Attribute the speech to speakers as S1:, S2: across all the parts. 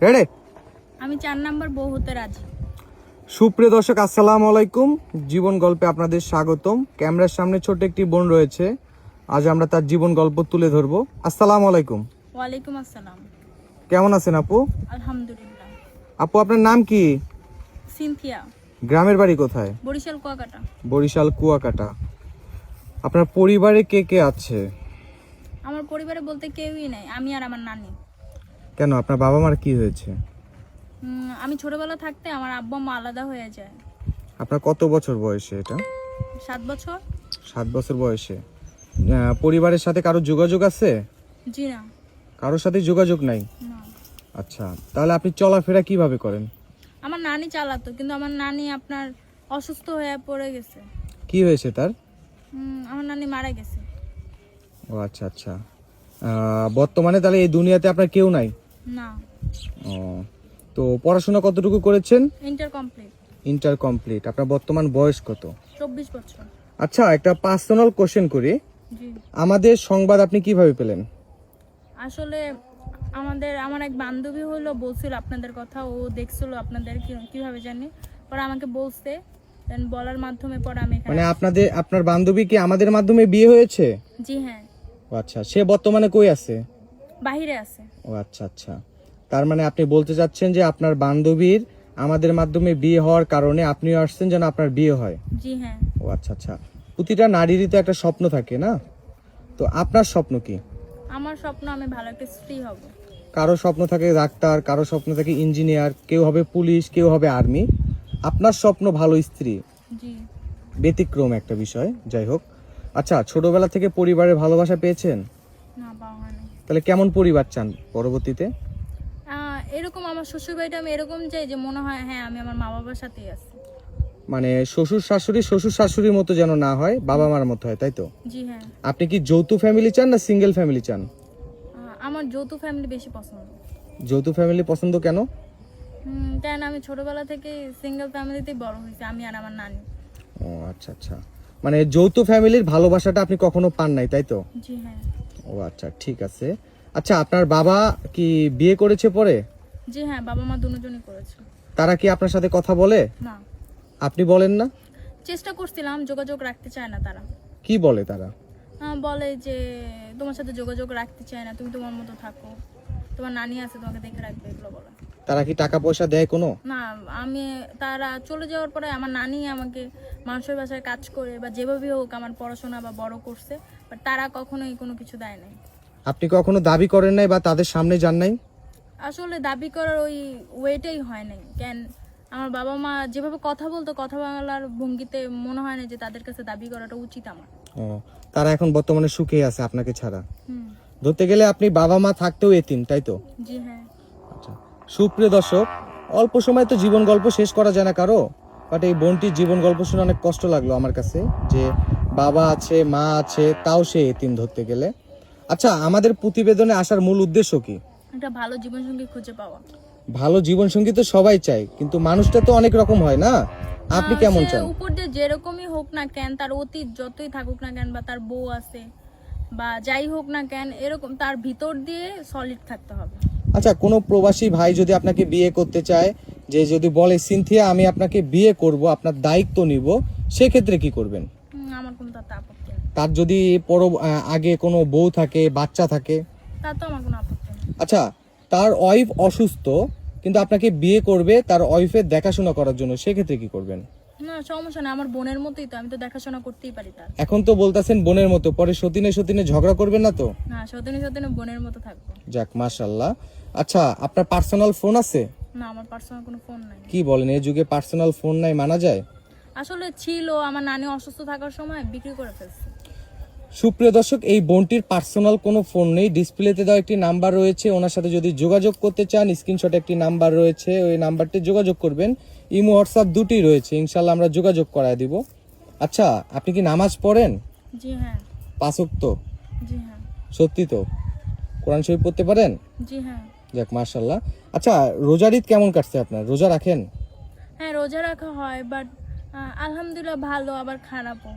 S1: Ready?
S2: আমি 4 number বউ হতে রাজি।
S1: সুপ্রিয় দর্শক, আসসালামু আলাইকুম। জীবন গল্পে আপনাদের স্বাগতম। ক্যামেরার সামনে ছোট একটি বোন রয়েছে, আজ আমরা তার জীবন গল্প তুলে ধরবো। আসসালামু আলাইকুম।
S2: ওয়ালাইকুম আসসালাম।
S1: কেমন আছেন আপু?
S2: আলহামদুলিল্লাহ।
S1: আপু, আপনার নাম কি?
S2: সিনথিয়া।
S1: গ্রামের বাড়ি কোথায়?
S2: বরিশাল কুয়াকাটা।
S1: বরিশাল কুয়াকাটা। আপনার পরিবারে কে কে আছে?
S2: আমার পরিবারে বলতে কেউই নাই, আমি আর আমার নানি।
S1: কেন, আপনার বাবা মার কি হয়েছে?
S2: আমি ছোটবেলা থাকতে আমার আব্বু আম্মা আলাদা হয়ে যায়।
S1: আপনার কত বছর বয়সে এটা?
S2: 7 বছর।
S1: 7 বছর বয়সে। পরিবারের সাথে কারো যোগাযোগ আছে?
S2: জি না।
S1: কারোর সাথে যোগাযোগ নাই?
S2: না।
S1: আচ্ছা, তাহলে আপনি চলাফেরা কিভাবে করেন?
S2: আমার নানি চালাতো, কিন্তু আমার নানি আপনার অসুস্থ হয়ে পড়ে গেছে।
S1: কি হয়েছে তার?
S2: আমার নানি মারা গেছে।
S1: ও আচ্ছা আচ্ছা। বর্তমানে তাহলে এই দুনিয়াতে আপনার কেউ নাই?
S2: না।
S1: ও, তো পড়াশোনা কতটুকু করেছেন?
S2: Inter complete.
S1: Inter complete. আপনার বর্তমান বয়স কত?
S2: 24 বছর।
S1: আচ্ছা, একটা পার্সোনাল কোশ্চেন করি।
S2: জি।
S1: আমাদের সংবাদ আপনি কিভাবে পেলেন?
S2: আসলে আমার এক বান্ধবী হলো বলছিল আপনাদের কথা, ও দেখছিল আপনাদের কিভাবে জানি, পরে আমাকে বলছে, দেন বলার মাধ্যমে পরে আমি এখানে
S1: মানে আপনার বান্ধবী কি আমাদের মাধ্যমে বিয়ে হয়েছে?
S2: জি হ্যাঁ।
S1: ও আচ্ছা, সে বর্তমানে কই আছে?
S2: বাহিরে আছে।
S1: ও আচ্ছা আচ্ছা। তার মানে আপনি বলতে চাচ্ছেন যে আপনার বান্ধবীর আমাদের মাধ্যমে বিয়ে হওয়ার কারণে আপনিও আসছেন যেন আপনার বিয়ে হয়?
S2: জি হ্যাঁ।
S1: ও আচ্ছা আচ্ছা। প্রতিটা নারীরই তো একটা স্বপ্ন থাকে না? তো আপনার স্বপ্ন কি?
S2: আমার স্বপ্ন আমি ভালো একটা স্ত্রী হব।
S1: কারো স্বপ্ন থাকে ডাক্তার, কারো স্বপ্ন থাকে ইঞ্জিনিয়ার, কেউ হবে পুলিশ, কেউ হবে আর্মি। আপনার স্বপ্ন ভালো স্ত্রী।
S2: জি।
S1: ব্যতিক্রম একটা বিষয়, যাই হোক। আচ্ছা, ছোটবেলা থেকে পরিবারের ভালোবাসা পেয়েছেন?
S2: না, পাওয়া হয়নি।
S1: তাহলে কেমন পরিবার চান পরবর্তীতে?
S2: এরকম আমার শ্বশুর বাড়িটা আমি এরকম চাই যে মনে হয় হ্যাঁ আমি আমার মা বাবার সাথেই আছি।
S1: মানে শ্বশুর শাশুড়ির মতো যেন না হয়, বাবা মার মতো হয়, তাই তো?
S2: জি হ্যাঁ।
S1: আপনি কি যৌথ ফ্যামিলি চান না সিঙ্গেল ফ্যামিলি চান?
S2: আমার যৌথ ফ্যামিলি বেশি পছন্দ।
S1: যৌথ ফ্যামিলি পছন্দ কেন?
S2: কেন, আমি ছোটবেলা থেকে সিঙ্গেল ফ্যামিলিতেই বড় হয়েছি, আমি আর আমার নানি।
S1: ও আচ্ছা আচ্ছা। মানে যৌথ ফ্যামিলির ভালোবাসাটা আপনি কখনো পান নাই, তাই তো?
S2: জি হ্যাঁ।
S1: ও আচ্ছা, ঠিক আছে। আচ্ছা, আপনার বাবা কি বিয়ে করেছে পরে?
S2: জি হ্যাঁ, বাবা মা দুজনই করেছে।
S1: তারা কি আপনার সাথে কথা বলে?
S2: না।
S1: আপনি বলেন না?
S2: চেষ্টা করছিলাম, যোগাযোগ রাখতে চায় না তারা।
S1: কি বলে তারা?
S2: বলে যে তোমার সাথে যোগাযোগ রাখতে চায় না, তুমি তোমার মতো থাকো, তোমার নানি আছে তোমাকে দেখে রাখবে, এগুলো বলে।
S1: তারা কি টাকা পয়সা দেয় কোনো?
S2: না, তারা চলে যাওয়ার পরে আমার নানি আমাকে মানুষের বাসায় কাজ করে বা যেভাবে হোক আমার পড়াশোনা বা বড় করছে, বাট তারা কখনোই কোনো কিছু দেয় নাই।
S1: আপনি কখনো দাবি করেন নাই বা তাদের সামনে যান নাই?
S2: আসলে দাবি করার ওই ওয়েটাই হয় নাই। কেন, আমার বাবা মা যেভাবে কথা বলতো, কথা বলার ভঙ্গিতে মনে হয় না যে তাদের কাছে দাবি করাটা উচিত আমার।
S1: ও, তারা এখন বর্তমানে সুখে আছে আপনাকে ছাড়া।
S2: হুম।
S1: ধরতে গেলে আপনি বাবা মা থাকতেও এতিম, তাই তো?
S2: জি হ্যাঁ।
S1: আচ্ছা, সুপ্রিয় দর্শক, অল্প সময় তো জীবন গল্প শেষ করা যায় না কারো, বাট এই বোনটির জীবন গল্প শুনে অনেক কষ্ট লাগলো আমার কাছে, যে বাবা আছে মা আছে তাও সে এতিম ধরতে গেলে। আচ্ছা, আমাদের প্রতিবেদনে আসার মূল উদ্দেশ্য কি?
S2: একটা ভালো জীবনসঙ্গী খুঁজে পাওয়া।
S1: ভালো জীবনসঙ্গী তো সবাই চায়, কিন্তু মানুষটা তো অনেক রকম হয় না? আপনি কেমন
S2: সে
S1: চান?
S2: উপর দিয়ে যেরকমই হোক না কেন, তার অতীত যতই থাকুক না কেন, বা তার বউ আছে বা যাই হোক না কেন, এরকম তার ভিতর দিয়ে সলিড থাকতে হবে।
S1: আচ্ছা, কোনো প্রবাসী ভাই যদি আপনাকে বিয়ে করতে চায়, যে যদি বলে সিনথিয়া আমি আপনাকে বিয়ে করব, আপনার দায়িত্ব নিব, সেক্ষেত্রে কি করবেন?
S2: আমার কোনো তাতে আপত্তি নেই।
S1: তার যদি আগে কোনো বউ থাকে, বাচ্চা থাকে?
S2: তার তো আমার কোনো আপত্তি নেই।
S1: আচ্ছা, তার ওয়াইফ অসুস্থ কিন্তু আপনাকে বিয়ে করবে তার ওয়াইফের দেখাশোনা করার জন্য, সেক্ষেত্রে কি করবেন?
S2: না, সমস্যা না, আমার বোনের মতোই তো, আমি তো দেখাশোনা করতেই পারি তার।
S1: এখন তো বলতাছেন বোনের মতো, পরে সতীনে সতীনে ঝগড়া করবেন না তো?
S2: না, সদিনে সদিনে বোনের মতো থাকবো।
S1: যাক, মাশাআল্লাহ। আচ্ছা, আপনার পার্সোনাল ফোন আছে?
S2: না, আমার পার্সোনাল কোনো ফোন নাই।
S1: কি বলেন, এই যুগে পার্সোনাল ফোন নাই মানা যায়?
S2: আসলে ছিল, আমার নানি অসুস্থ থাকার সময় বিক্রি করে ফেলছে।
S1: সুপ্রিয় দর্শক, এই বোনটির পার্সোনাল কোনো ফোন নেই। ডিসপ্লেতে দেওয়া একটি নাম্বার রয়েছে, ওনার সাথে যদি যোগাযোগ করতে চান স্ক্রিনশটে একটি নাম্বার রয়েছে, ওই নাম্বারটি যোগাযোগ করবেন। ইমো হোয়াটসঅ্যাপ দুটি রয়েছে, ইনশাল্লাহ আমরা যোগাযোগ করায় দিব। আচ্ছা, আপনি কি নামাজ পড়েন?
S2: জি হ্যাঁ।
S1: 5 ওয়াক্ত?
S2: জি হ্যাঁ।
S1: সত্যি তো? কোরআন শরীফ পড়তে পারেন?
S2: জি হ্যাঁ।
S1: যাক, মাশাল্লাহ। আচ্ছা, রোজার ঈদ কেমন কাটছে আপনার? রোজা রাখেন?
S2: হ্যাঁ, রোজা রাখা হয়, বাট আলহামদুলিল্লাহ ভালো, আবার খারাপও।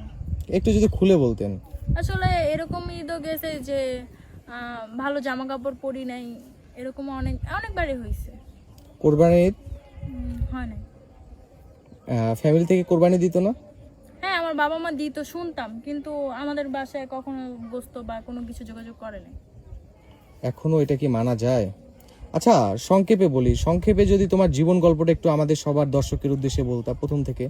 S1: একটু যদি খুলে বলতেন।
S2: আসলে এরকম ঈদও গেছে যে ভালো জামা কাপড় পরি নাই, এরকম অনেকবারই হয়েছে।
S1: কোরবানি ঈদ
S2: হয় না।
S1: ফ্যামিলি থেকে কোরবানি দিত না?
S2: হ্যাঁ, আমার বাবা মা দিত, শুনতাম, কিন্তু আমাদের বাসায় কখনো গোস্ত বা কোনো কিছু যোগাযোগ করে নাই।
S1: এখনো এটা কি মানা যায়? আচ্ছা, সংক্ষেপে বলি, সংক্ষেপে যদি তোমার জীবন গল্পটা একটু আমাদের সবার দর্শকের উদ্দেশ্যে বলতা প্রথম থেকে,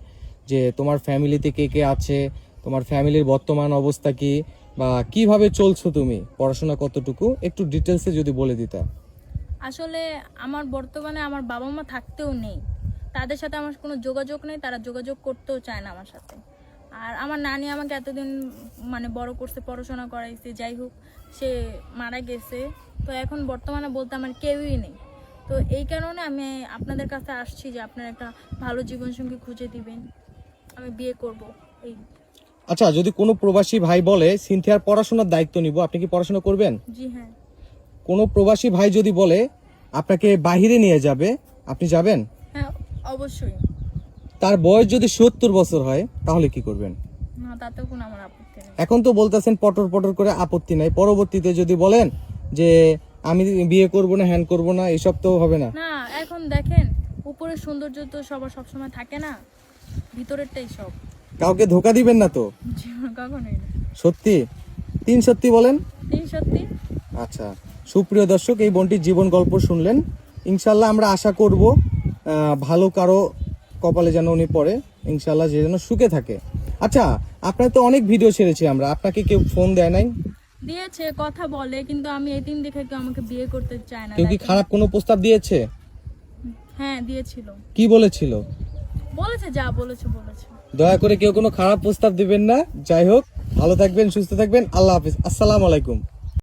S1: যে তোমার ফ্যামিলিতে কে কে আছে, তোমার ফ্যামিলির বর্তমান অবস্থা কি, বা কিভাবে চলছো তুমি, পড়াশোনা কতটুকু, একটু ডিটেলসে যদি বলে দিতা।
S2: আসলে আমার বর্তমানে আমার বাবা মা থাকতেও নেই, তাদের সাথে আমার কোনো যোগাযোগ নেই, তারা যোগাযোগ করতেও চায় না আমার সাথে। আর আমার নানি আমাকে এতদিন মানে বড় করছে, পড়াশোনা করাইছে, যাই হোক সে মারা গেছে। তো এখন বর্তমানে বলতে আমার কেউই নেই। তো এই কারণে আমি আপনাদের কাছে আসছি যে আপনারা একটা ভালো জীবনসঙ্গী খুঁজে দিবেন, আমি বিয়ে করব এই।
S1: আচ্ছা, যদি কোনো প্রবাসী ভাই বলে সিনথিয়ার পড়াশোনার দায়িত্ব নিব, আপনি কি পড়াশোনা করবেন?
S2: জি হ্যাঁ।
S1: কোনো প্রবাসী ভাই যদি বলে আপনাকে বাহিরে নিয়ে যাবে, আপনি যাবেন?
S2: হ্যাঁ, অবশ্যই।
S1: তার বয়স যদি 70 বছর হয়, তাহলে কি করবেন?
S2: না, তাতেও কোনো আমার আপত্তি নেই।
S1: এখন তো বলতেছেন পটর পটর করে আপত্তি নাই, পরবর্তীতে যদি বলেন যে আমি বিয়ে করব না, হ্যান করব না, এসব তো হবে না।
S2: না, এখন দেখেন উপরের সৌন্দর্য তো সবার সবসময় থাকে না, ভিতরেরটাই সব।
S1: কাউকে ধোকা দিবেন না তো?
S2: জীবন কখনোই না।
S1: সত্যি? সত্যি বলেন।
S2: এই সত্যি।
S1: আচ্ছা, সুপ্রিয় দর্শক, এই বোনটির জীবন গল্প শুনলেন। ইনশাল্লাহ আমরা আশা করব ভালো কারো কপালে যেন উনি পড়ে, ইনশাল্লাহ যে যেন সুখে থাকে। আচ্ছা, আপনার তো অনেক ভিডিও ছেড়েছি আমরা, আপনাকে কেউ ফোন দেয় নাই?
S2: দিয়েছে, কথা বলে, কিন্তু আমি এতিম দেখে কেউ আমাকে বিয়ে করতে চায় না।
S1: কেউ কি
S2: দেখেন।
S1: খারাপ কোনো প্রস্তাব দিয়েছে?
S2: হ্যাঁ, দিয়েছিল।
S1: কি বলেছিল?
S2: বলেছে যা বলেছে বলেছে।
S1: দয়া করে কেউ কোনো খারাপ প্রস্তাব দিবেন না। যাই হোক, ভালো থাকবেন, সুস্থ থাকবেন, আল্লাহ হাফিজ, আসসালামু আলাইকুম।